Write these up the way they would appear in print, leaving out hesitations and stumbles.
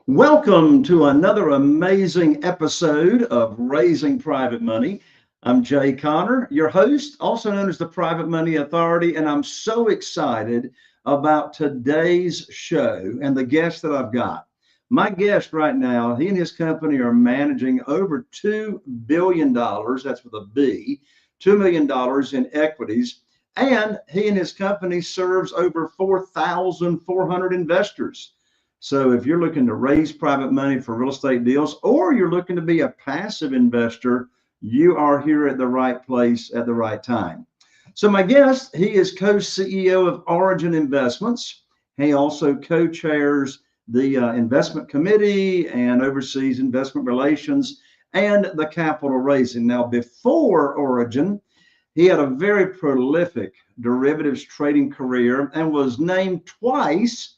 Welcome to another amazing episode of Raising Private Money. I'm Jay Connor, your host, also known as the Private Money Authority, and I'm so excited about today's show and the guest that I've got. My guest right now, he and his company are managing over $2 billion, that's with a B, $2 million in equities, and he and his company serves over 4,400 investors. So if you're looking to raise private money for real estate deals, or you're looking to be a passive investor, you are here at the right place at the right time. So my guest, he is co-CEO of Origin Investments. He also co-chairs the investment committee and oversees investment relations and the capital raising. Now, before Origin, he had a very prolific derivatives trading career and was named twice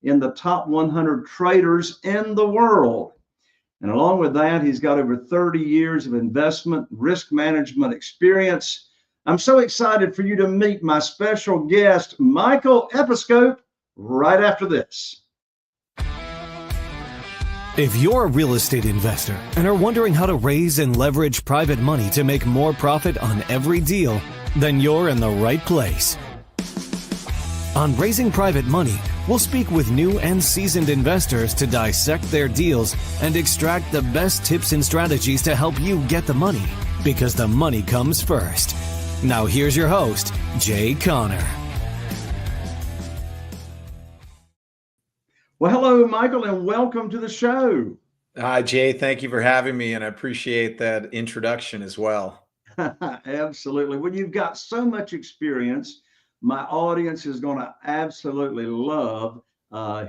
in the top 100 traders in the world. And along with that, he's got over 30 years of investment risk management experience. I'm so excited for you to meet my special guest, Michael Episcope, right after this. If you're a real estate investor and are wondering how to raise and leverage private money to make more profit on every deal, then you're in the right place. On Raising Private Money, we'll speak with new and seasoned investors to dissect their deals and extract the best tips and strategies to help you get the money, because the money comes first. Now here's your host, Jay Connor. Well, hello, Michael, and welcome to the show. Hi, Jay. Thank you for having me, and I appreciate that introduction as well. Absolutely. Well, you've got so much experience. My audience is going to absolutely love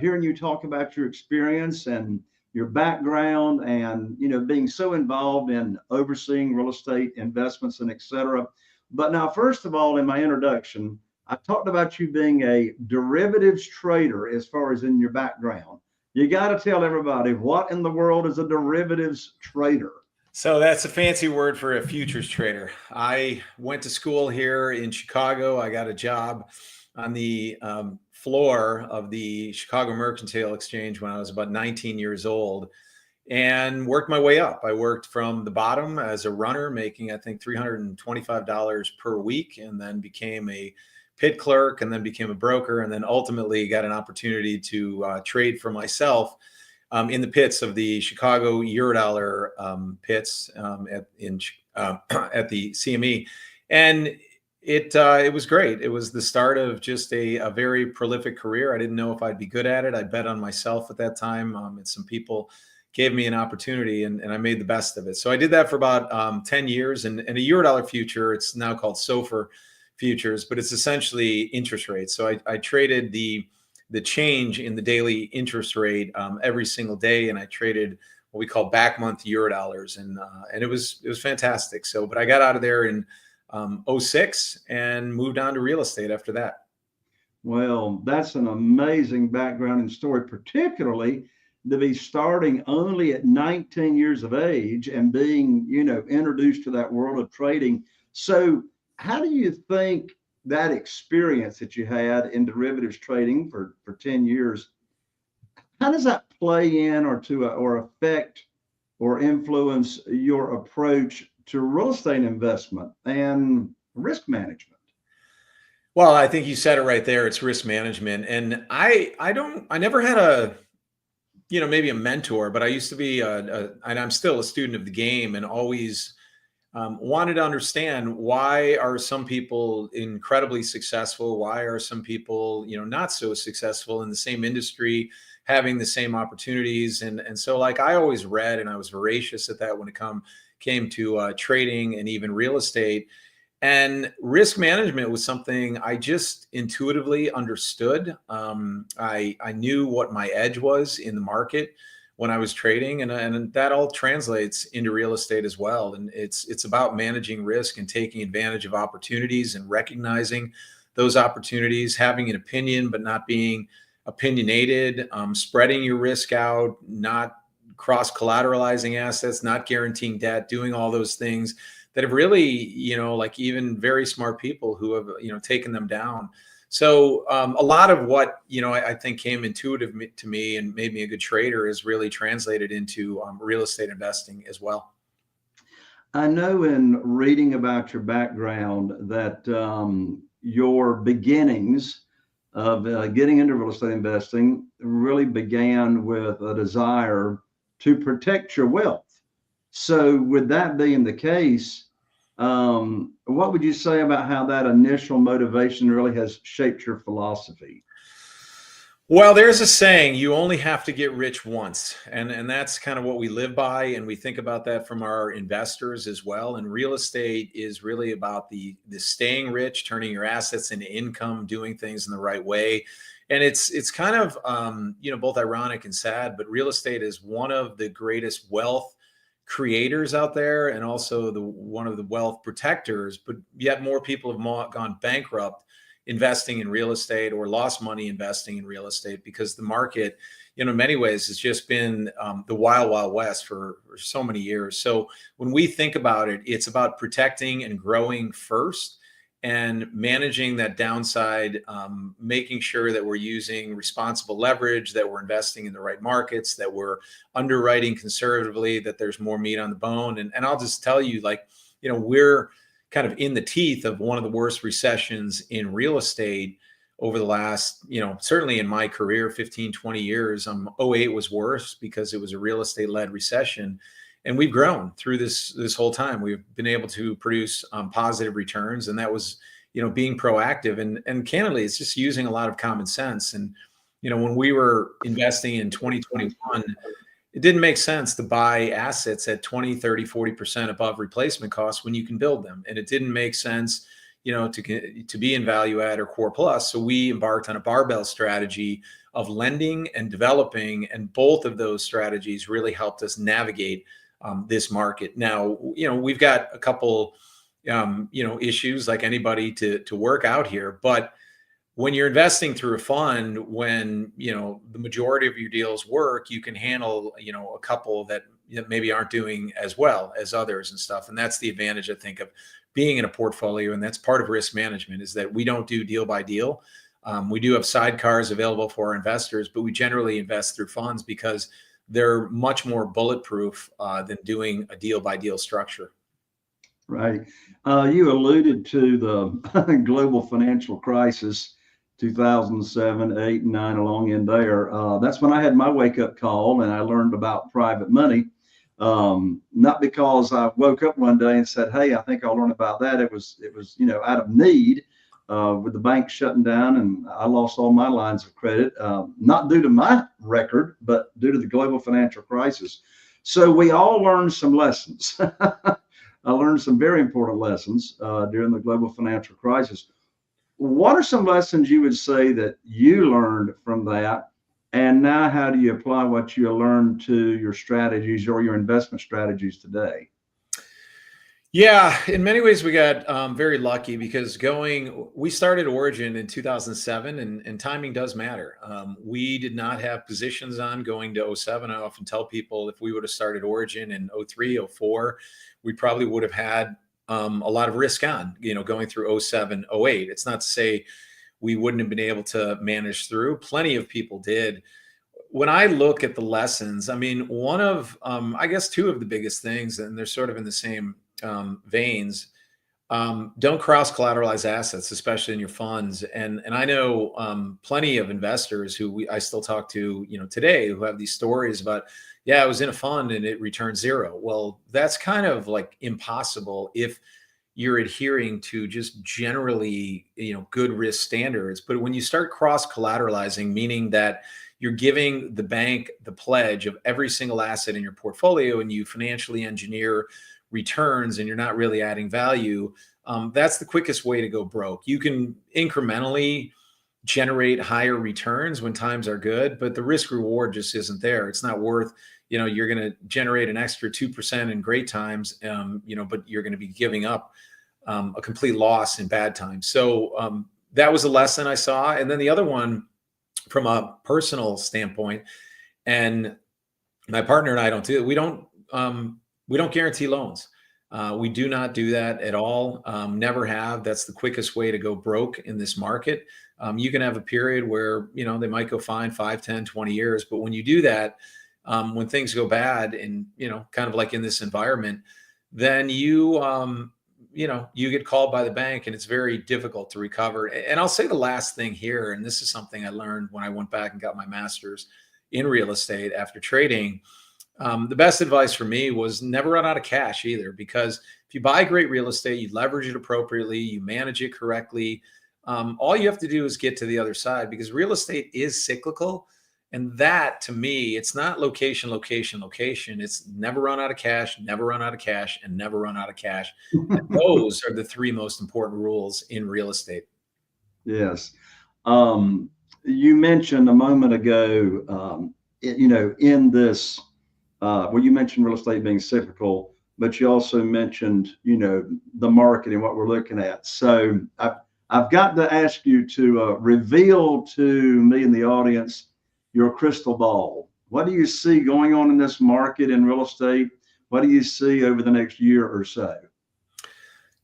hearing you talk about your experience and your background and, being so involved in overseeing real estate investments and et cetera. But now, first of all, in my introduction, I talked about you being a derivatives trader as far as in your background. You got to tell everybody, what in the world is a derivatives trader? So that's a fancy word for a futures trader. I went to school here in Chicago. I got a job on the floor of the Chicago Mercantile Exchange when I was about 19 years old and worked my way up. I worked from the bottom as a runner, making, I think, $325 per week, and then became a pit clerk, and then became a broker, and then ultimately got an opportunity to trade for myself in the pits of the Chicago Eurodollar pits at the CME, and it was great. It was the start of just a very prolific career. I didn't know if I'd be good at it. I bet on myself at that time, and some people gave me an opportunity, and I made the best of it. So I did that for about 10 years, and a Eurodollar future, it's now called SOFR futures, but it's essentially interest rates. So I traded the change in the daily interest rate every single day, and I traded what we call back month Eurodollars, and it was fantastic. So, but I got out of there in 06 and moved on to real estate after that. Well, that's an amazing background and story, particularly to be starting only at 19 years of age and being, introduced to that world of trading. So, how do you think that experience that you had in derivatives trading for 10 years, how does that play in or affect or influence your approach to real estate investment and risk management? Well, I think you said it right there. It's risk management. And I never had maybe a mentor, but I used to be and I'm still a student of the game, and always wanted to understand, why are some people incredibly successful? Why are some people, not so successful in the same industry, having the same opportunities? And so, like, I always read, and I was voracious at that when it came to trading and even real estate. And risk management was something I just intuitively understood. I knew what my edge was in the market when I was trading, and that all translates into real estate as well. And it's about managing risk and taking advantage of opportunities and recognizing those opportunities, having an opinion but not being opinionated, spreading your risk out, not cross collateralizing assets, not guaranteeing debt, doing all those things that have really, like, even very smart people who have, taken them down. So a lot of what, I think came intuitive to me and made me a good trader is really translated into real estate investing as well. I know in reading about your background that your beginnings of getting into real estate investing really began with a desire to protect your wealth. So, with that being the case, what would you say about how that initial motivation really has shaped your philosophy? Well, there's a saying, you only have to get rich once. And that's kind of what we live by. And we think about that from our investors as well. And real estate is really about the staying rich, turning your assets into income, doing things in the right way. And it's kind of, both ironic and sad, but real estate is one of the greatest wealth creators out there and also one of the wealth protectors, but yet more people have gone bankrupt investing in real estate or lost money investing in real estate because the market, in many ways has just been the wild west for so many years. So when we think about it, it's about protecting and growing first and managing that downside, making sure that we're using responsible leverage, that we're investing in the right markets, that we're underwriting conservatively, that there's more meat on the bone. And I'll just tell you, we're kind of in the teeth of one of the worst recessions in real estate over the last, certainly in my career, 15, 20 years. 08 was worse because it was a real estate led recession. And we've grown through this whole time. We've been able to produce positive returns. And that was, being proactive. And candidly, it's just using a lot of common sense. And, when we were investing in 2021, it didn't make sense to buy assets at 20, 30, 40% above replacement costs when you can build them. And it didn't make sense, to be in value add or core plus. So we embarked on a barbell strategy of lending and developing. And both of those strategies really helped us navigate this market. Now, we've got a couple, issues like anybody to work out here, but when you're investing through a fund, when, the majority of your deals work, you can handle, a couple that maybe aren't doing as well as others and stuff. And that's the advantage, I think, of being in a portfolio. And that's part of risk management, is that we don't do deal by deal. We do have sidecars available for our investors, but we generally invest through funds because they're much more bulletproof than doing a deal by deal structure. Right. You alluded to the global financial crisis, 2007, 8, and 9 along in there. That's when I had my wake up call and I learned about private money. Not because I woke up one day and said, "Hey, I think I'll learn about that." It was, out of need, with the bank shutting down, and I lost all my lines of credit, not due to my record, but due to the global financial crisis. So we all learned some lessons. I learned some very important lessons during the global financial crisis. What are some lessons you would say that you learned from that? And now how do you apply what you learned to your strategies or your investment strategies today? Yeah, in many ways, we got very lucky because we started Origin in 2007, and timing does matter. We did not have positions on going to '07. I often tell people if we would have started Origin in '03, '04, we probably would have had a lot of risk on, going through '07, '08. It's not to say we wouldn't have been able to manage through. Plenty of people did. When I look at the lessons, I mean, one of, I guess, two of the biggest things, and they're sort of in the same veins. Don't cross collateralize assets, especially in your funds. And I know plenty of investors who I still talk to, today, who have these stories about, yeah, I was in a fund and it returned zero. Well, that's kind of like impossible if you're adhering to just generally, good risk standards. But when you start cross collateralizing, meaning that you're giving the bank the pledge of every single asset in your portfolio and you financially engineer returns and you're not really adding value, that's the quickest way to go broke. You can incrementally generate higher returns when times are good, but the risk reward just isn't there. It's not worth, you're going to generate an extra 2% in great times, but you're going to be giving up a complete loss in bad times. So that was a lesson I saw. And then the other one, from a personal standpoint, and my partner and I don't do it. We don't guarantee loans. We do not do that at all. Never have. That's the quickest way to go broke in this market. You can have a period where, they might go fine 5, 10, 20 years. But when you do that, when things go bad and, kind of like in this environment, then you get called by the bank and it's very difficult to recover. And I'll say the last thing here, and this is something I learned when I went back and got my master's in real estate after trading. The best advice for me was never run out of cash either, because if you buy great real estate, you leverage it appropriately, you manage it correctly. All you have to do is get to the other side, because real estate is cyclical. And that, to me, it's not location, location, location. It's never run out of cash, never run out of cash, and never run out of cash. And those are the three most important rules in real estate. Yes. You mentioned a moment ago, in this, you mentioned real estate being cyclical, but you also mentioned, the market and what we're looking at. So I've got to ask you to reveal to me and the audience your crystal ball. What do you see going on in this market in real estate? What do you see over the next year or so?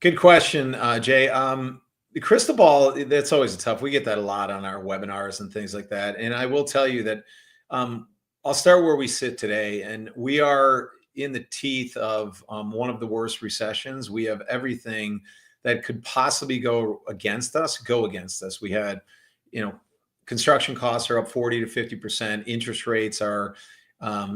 Good question, Jay. The crystal ball, that's always tough. We get that a lot on our webinars and things like that. And I will tell you that I'll start where we sit today. And we are in the teeth of one of the worst recessions. We have everything that could possibly go against us. We had, construction costs are up 40 to 50%. Interest rates are,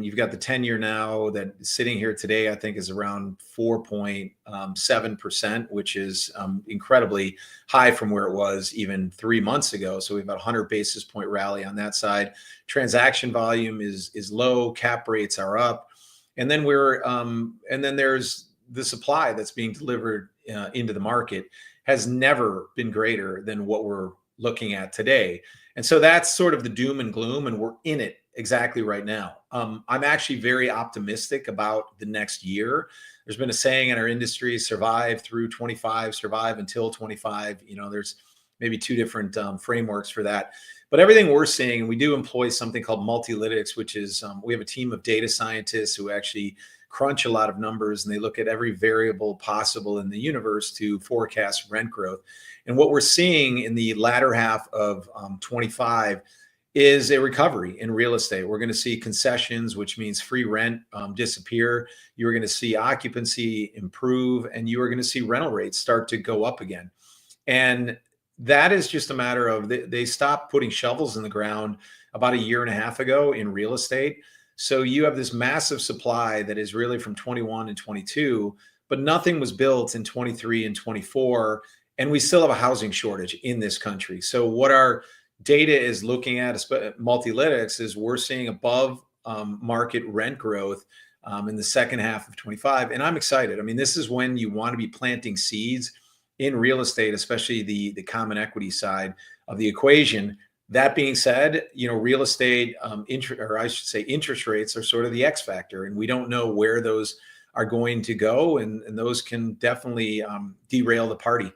you've got the 10-year now that sitting here today, I think is around 4.7%, which is incredibly high from where it was even 3 months ago. So we've got a 100 basis point rally on that side. Transaction volume is low, cap rates are up. And then there's the supply that's being delivered into the market has never been greater than what we're looking at today. And so that's sort of the doom and gloom, and we're in it exactly right now. I'm actually very optimistic about the next year. There's been a saying in our industry, survive through 25, survive until 25. There's maybe two different frameworks for that. But everything we're seeing, and we do employ something called multilytics, which is we have a team of data scientists who actually crunch a lot of numbers, and they look at every variable possible in the universe to forecast rent growth. And what we're seeing in the latter half of 25 is a recovery in real estate. We're going to see concessions, which means free rent, disappear. You're going to see occupancy improve, and you are going to see rental rates start to go up again. And that is just a matter of they stopped putting shovels in the ground about a year and a half ago in real estate. So you have this massive supply that is really from 21 and 22, but nothing was built in 23 and 24. And we still have a housing shortage in this country. So what our data is looking at, multilytics, is we're seeing above market rent growth in the second half of 25. And I'm excited. I mean, this is when you want to be planting seeds in real estate, especially the common equity side of the equation. That being said, real estate, interest rates are sort of the X factor, and we don't know where those are going to go. And those can definitely derail the party.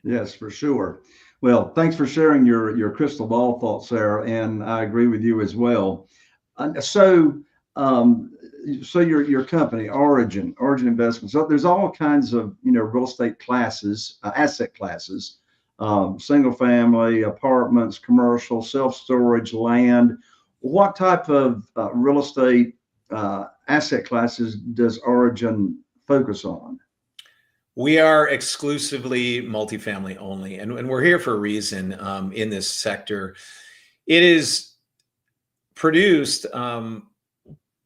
Yes, for sure. Well, thanks for sharing your crystal ball thoughts, Sarah, and I agree with you as well. So your company, Origin Investments. So there's all kinds of real estate classes, asset classes, single family, apartments, commercial, self-storage, land. What type of real estate asset classes does Origin focus on? We are exclusively multifamily only, and we're here for a reason in this sector. It is produced,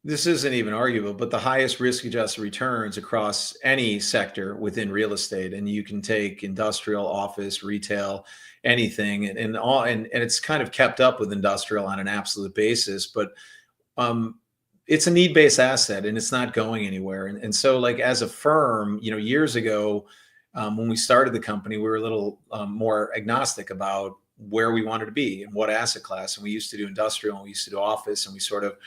this isn't even arguable, but the highest risk-adjusted returns across any sector within real estate. And you can take industrial, office, retail, anything, and it's kind of kept up with industrial on an absolute basis. But it's a need-based asset, and it's not going anywhere. And so, like, as a firm, years ago, when we started the company, we were a little more agnostic about where we wanted to be and what asset class. And we used to do industrial, and we used to do office, and we sort of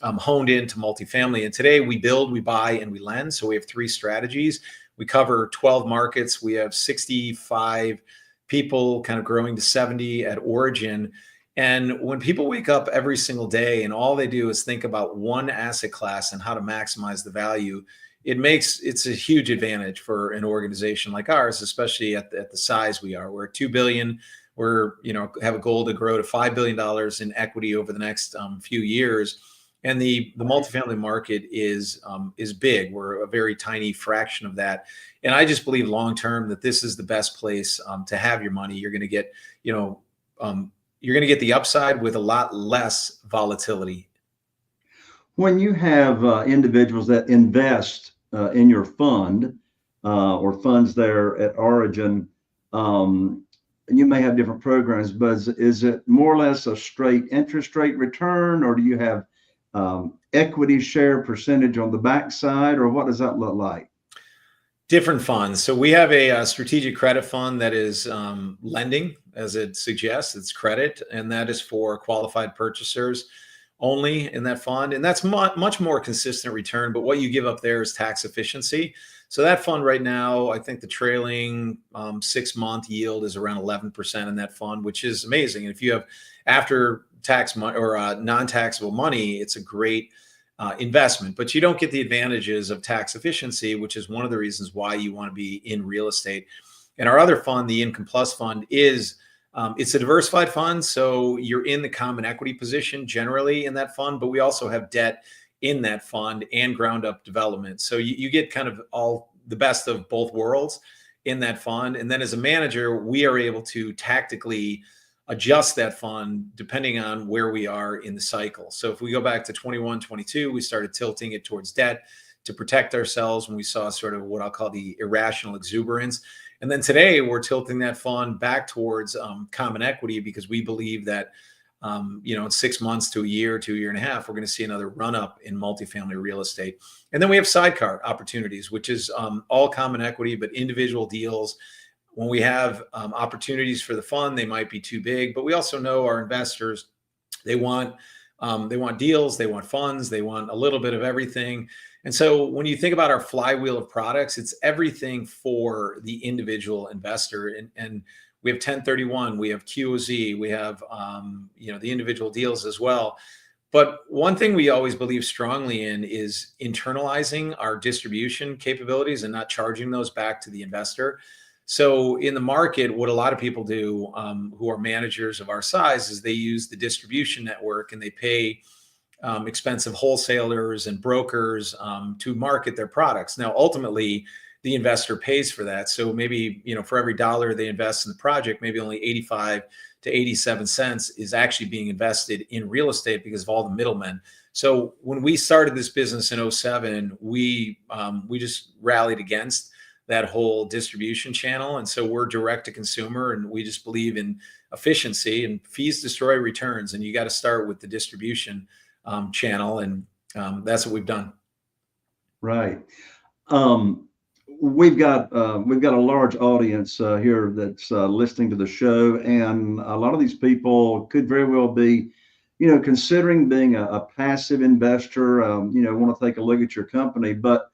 honed into multifamily. And today we build, we buy, and we lend. So we have 3 strategies. We cover 12 markets. We have 65 people, kind of growing to 70 at Origin. And when people wake up every single day and all they do is think about one asset class and how to maximize the value, it's a huge advantage for an organization like ours, especially at the size we are. We're at 2 billion. We're, have a goal to grow to $5 billion in equity over the next few years. And the multifamily market is big. We're a very tiny fraction of that. And I just believe long term that this is the best place to have your money. You're going to get, you're going to get the upside with a lot less volatility. When you have individuals that invest in your fund or funds there at origin, and you may have different programs, but is it more or less a straight interest rate return, or do you have equity share percentage on the backside, or what does that look like? Different funds. So we have a strategic credit fund that is lending, as it suggests. It's credit, and that is for qualified purchasers only in that fund. And that's much more consistent return, but what you give up there is tax efficiency. So that fund right now, I think the trailing 6-month yield is around 11% in that fund, which is amazing. And if you have after tax money or non-taxable money, it's a great investment, but you don't get the advantages of tax efficiency, which is one of the reasons why you want to be in real estate. And our other fund, the Income Plus Fund, is it's a diversified fund. So you're in the common equity position generally in that fund, but we also have debt in that fund and ground up development. So you get kind of all the best of both worlds in that fund. And then as a manager, we are able to tactically adjust that fund depending on where we are in the cycle. So if we go back to 21, 22, we started tilting it towards debt to protect ourselves when we saw sort of what I'll call the irrational exuberance. And then today we're tilting that fund back towards common equity because we believe that in 6 months to a year and a half, we're going to see another run up in multifamily real estate. And then we have sidecar opportunities, which is all common equity, but individual deals. When we have opportunities for the fund, they might be too big, but we also know our investors, they want deals, they want funds, they want a little bit of everything. And so when you think about our flywheel of products, it's everything for the individual investor. And we have 1031, we have QOZ, we have the individual deals as well. But one thing we always believe strongly in is internalizing our distribution capabilities and not charging those back to the investor. So in the market, what a lot of people do who are managers of our size is they use the distribution network and they pay expensive wholesalers and brokers to market their products. Now, ultimately, the investor pays for that. So maybe, for every dollar they invest in the project, maybe only 85 to 87 cents is actually being invested in real estate because of all the middlemen. So when we started this business in 2007, we just rallied against that whole distribution channel. And so we're direct to consumer, and we just believe in efficiency, and fees destroy returns. And you got to start with the distribution channel. And that's what we've done. Right. We've got a large audience here that's listening to the show, and a lot of these people could very well be, considering being a passive investor. Want to take a look at your company, but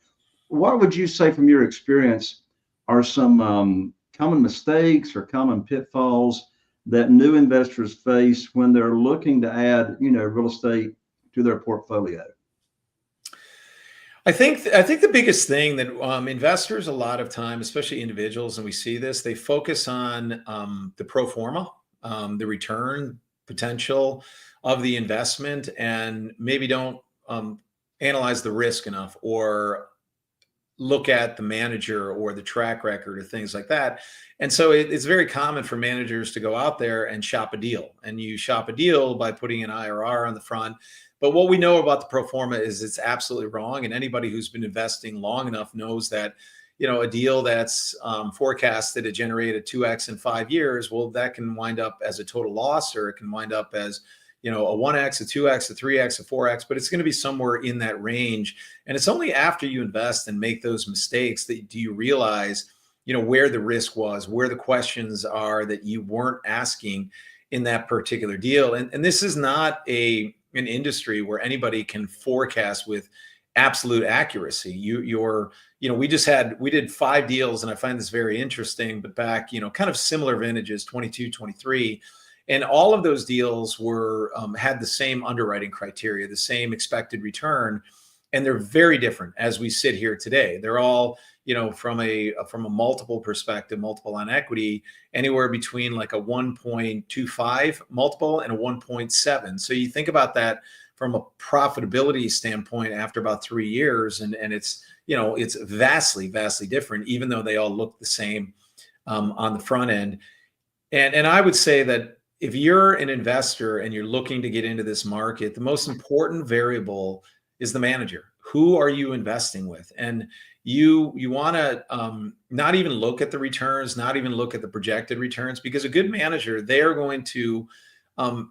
what would you say from your experience are some common mistakes or common pitfalls that new investors face when they're looking to add, real estate to their portfolio? I think the biggest thing that investors a lot of time, especially individuals, and we see this, they focus on the pro forma, the return potential of the investment, and maybe don't analyze the risk enough or look at the manager or the track record or things like that. And so it's very common for managers to go out there and shop a deal. And you shop a deal by putting an IRR on the front. But what we know about the pro forma is it's absolutely wrong. And anybody who's been investing long enough knows that, a deal that's forecasted to generate a 2x in 5 years, well, that can wind up as a total loss, or it can wind up as a 1x, a 2x, a 3x, a 4x, but it's going to be somewhere in that range. And it's only after you invest and make those mistakes that do you realize, where the risk was, where the questions are that you weren't asking in that particular deal. And this is not an industry where anybody can forecast with absolute accuracy. We did 5 deals, and I find this very interesting, but back, kind of similar vintages, 22, 23. And all of those deals were had the same underwriting criteria, the same expected return. And they're very different as we sit here today. They're all, from a multiple perspective, multiple on equity, anywhere between like a 1.25 multiple and a 1.7. So you think about that from a profitability standpoint after about 3 years, and it's, it's vastly different, even though they all look the same on the front end. And I would say that if you're an investor and you're looking to get into this market, the most important variable is the manager. Who are you investing with? And you want to not even look at the returns, not even look at the projected returns, because a good manager, they are going to,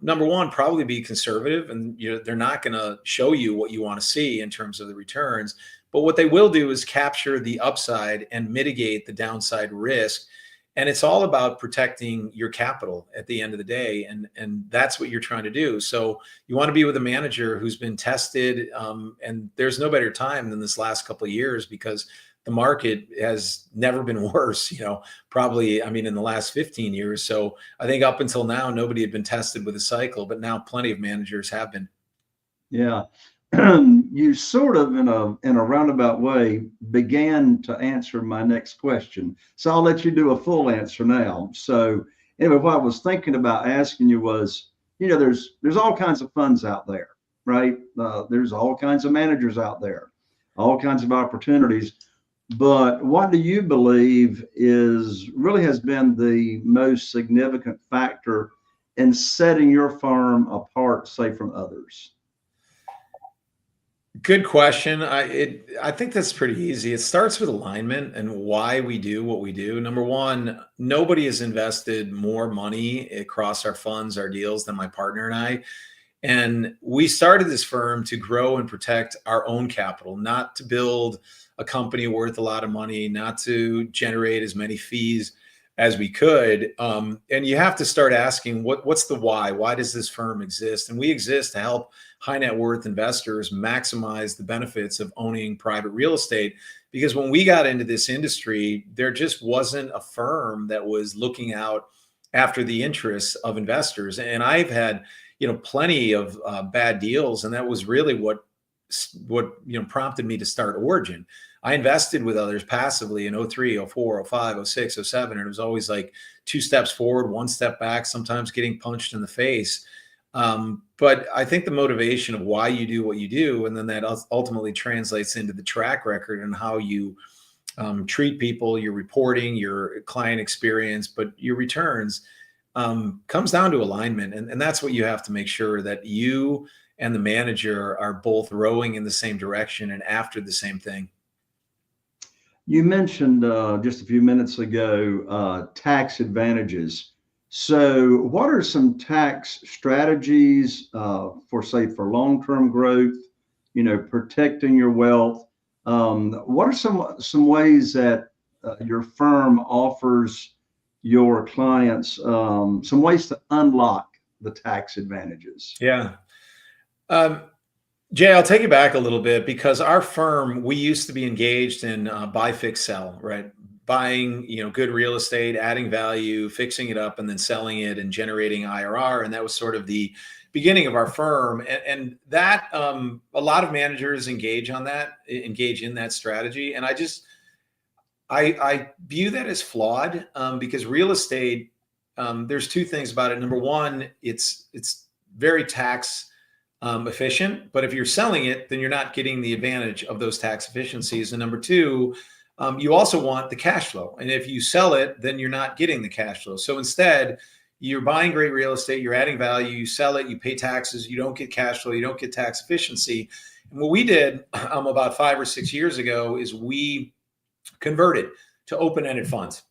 number one, probably be conservative, and they're not going to show you what you want to see in terms of the returns. But what they will do is capture the upside and mitigate the downside risk. And it's all about protecting your capital at the end of the day. And that's what you're trying to do. So you want to be with a manager who's been tested. And there's no better time than this last couple of years, because the market has never been worse, probably, in the last 15 years. So I think up until now, nobody had been tested with a cycle, but now plenty of managers have been. Yeah. You sort of, in a roundabout way, began to answer my next question. So I'll let you do a full answer now. So anyway, what I was thinking about asking you was, there's all kinds of funds out there, right? There's all kinds of managers out there, all kinds of opportunities. But what do you believe really has been the most significant factor in setting your firm apart, say, from others? Good question. I think that's pretty easy. It starts with alignment and why we do what we do. Number one, nobody has invested more money across our funds, our deals, than my partner and I. And we started this firm to grow and protect our own capital, not to build a company worth a lot of money, not to generate as many fees as we could. And you have to start asking, what's the why? Why does this firm exist? And we exist to help high net worth investors maximize the benefits of owning private real estate. Because when we got into this industry, there just wasn't a firm that was looking out after the interests of investors. And I've had, plenty of bad deals. And that was really what prompted me to start Origin. I invested with others passively in 03, 04, 05, 06, 07. And it was always like 2 steps forward, 1 step back, sometimes getting punched in the face. But I think the motivation of why you do what you do, and then that ultimately translates into the track record and how you treat people, your reporting, your client experience, but your returns comes down to alignment. And that's what you have to make sure, that you and the manager are both rowing in the same direction and after the same thing. You mentioned just a few minutes ago tax advantages. So what are some tax strategies for long-term growth, protecting your wealth? What are some ways that your firm offers your clients some ways to unlock the tax advantages? Yeah. Jay, I'll take you back a little bit, because our firm, we used to be engaged in buy, fix, sell, right? Buying, good real estate, adding value, fixing it up, and then selling it and generating IRR. And that was sort of the beginning of our firm. And that a lot of managers engage in that strategy. And I view that as flawed because real estate, there's 2 things about it. Number one, it's very tax efficient, but if you're selling it, then you're not getting the advantage of those tax efficiencies. And number 2, you also want the cash flow. And if you sell it, then you're not getting the cash flow. So instead, you're buying great real estate, you're adding value, you sell it, you pay taxes, you don't get cash flow, you don't get tax efficiency. And what we did about 5 or 6 years ago is we converted to open-ended funds,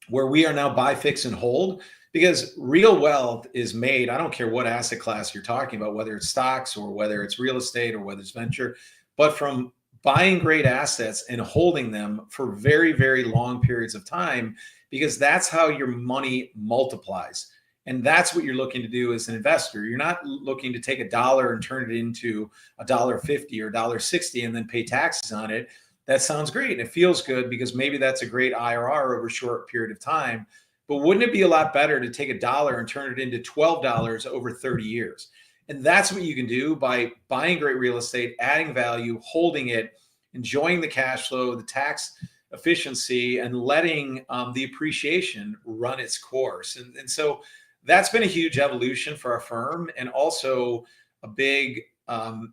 where we are now buy, fix, and hold. Because real wealth is made, I don't care what asset class you're talking about, whether it's stocks or whether it's real estate or whether it's venture, but from buying great assets and holding them for very, very long periods of time, because that's how your money multiplies. And that's what you're looking to do as an investor. You're not looking to take $1 and turn it into $1.50 or $1.60 and then pay taxes on it. That sounds great. And it feels good because maybe that's a great IRR over a short period of time. But wouldn't it be a lot better to take $1 and turn it into $12 over 30 years? And that's what you can do by buying great real estate, adding value, holding it, enjoying the cash flow, the tax efficiency, and letting the appreciation run its course. And so that's been a huge evolution for our firm, and also a big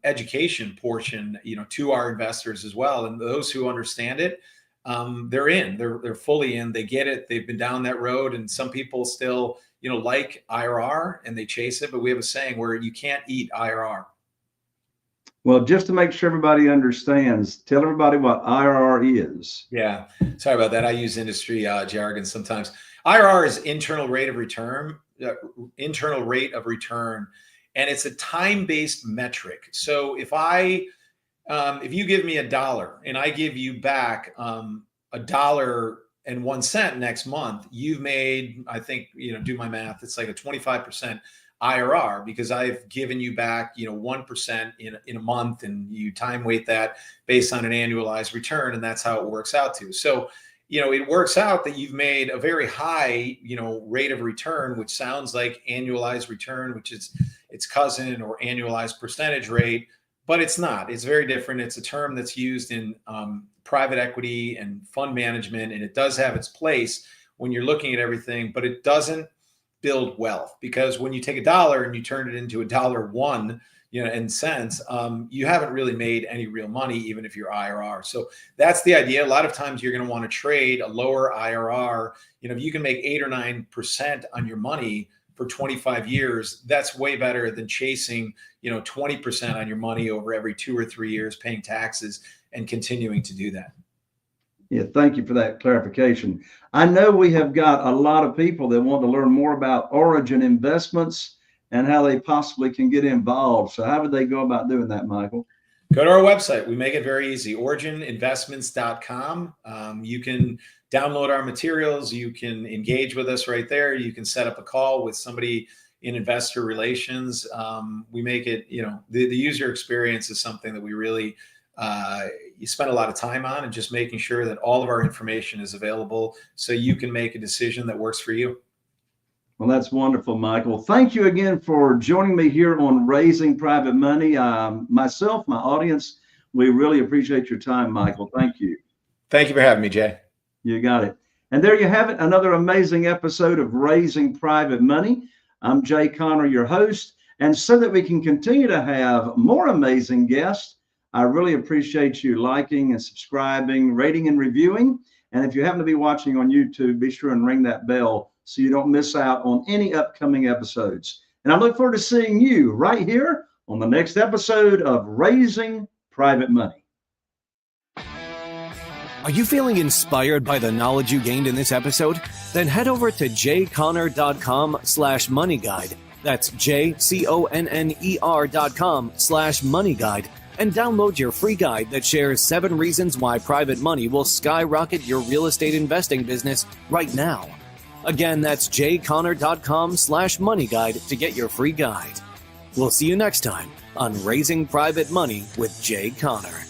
education portion, to our investors as well. And those who understand it, they're fully in, they get it. They've been down that road. And some people still, like IRR and they chase it, but we have a saying where you can't eat IRR. Well, just to make sure everybody understands, tell everybody what IRR is. Yeah, sorry about that. I use industry jargon sometimes. IRR is internal rate of return, and it's a time-based metric. So if you give me $1 and I give you back $1.01 next month, you've made, I think, do my math, it's like a 25% IRR, because I've given you back, 1% in a month, and you time weight that based on an annualized return. And that's how it works out to. So, it works out that you've made a very high, rate of return, which sounds like annualized return, which is its cousin, or annualized percentage rate, but it's not. It's very different. It's a term that's used in private equity and fund management, and it does have its place when you're looking at everything, but it doesn't build wealth, because when you take $1 and you turn it into $1.01, in cents, you haven't really made any real money, even if you're IRR. So that's the idea. A lot of times you're going to want to trade a lower IRR. If you can make 8 or 9% on your money for 25 years, that's way better than chasing, 20% on your money over every 2 or 3 years, paying taxes and continuing to do that. Yeah, thank you for that clarification. I know we have got a lot of people that want to learn more about Origin Investments and how they possibly can get involved. So how would they go about doing that, Michael? Go to our website. We make it very easy, origininvestments.com. You can download our materials. You can engage with us right there. You can set up a call with somebody in investor relations. We make it, the user experience is something that we really you spend a lot of time on, and just making sure that all of our information is available so you can make a decision that works for you. Well, that's wonderful, Michael. Thank you again for joining me here on Raising Private Money. Myself, my audience, we really appreciate your time, Michael. Thank you. Thank you for having me, Jay. You got it. And there you have it, another amazing episode of Raising Private Money. I'm Jay Conner, your host. And so that we can continue to have more amazing guests, I really appreciate you liking and subscribing, rating and reviewing. And if you happen to be watching on YouTube, be sure and ring that bell so you don't miss out on any upcoming episodes. And I look forward to seeing you right here on the next episode of Raising Private Money. Are you feeling inspired by the knowledge you gained in this episode? Then head over to jconner.com/moneyguide. That's jconner.com/moneyguide. And download your free guide that shares 7 reasons why private money will skyrocket your real estate investing business right now. Again, that's jconner.com/moneyguide to get your free guide. We'll see you next time on Raising Private Money with Jay Conner.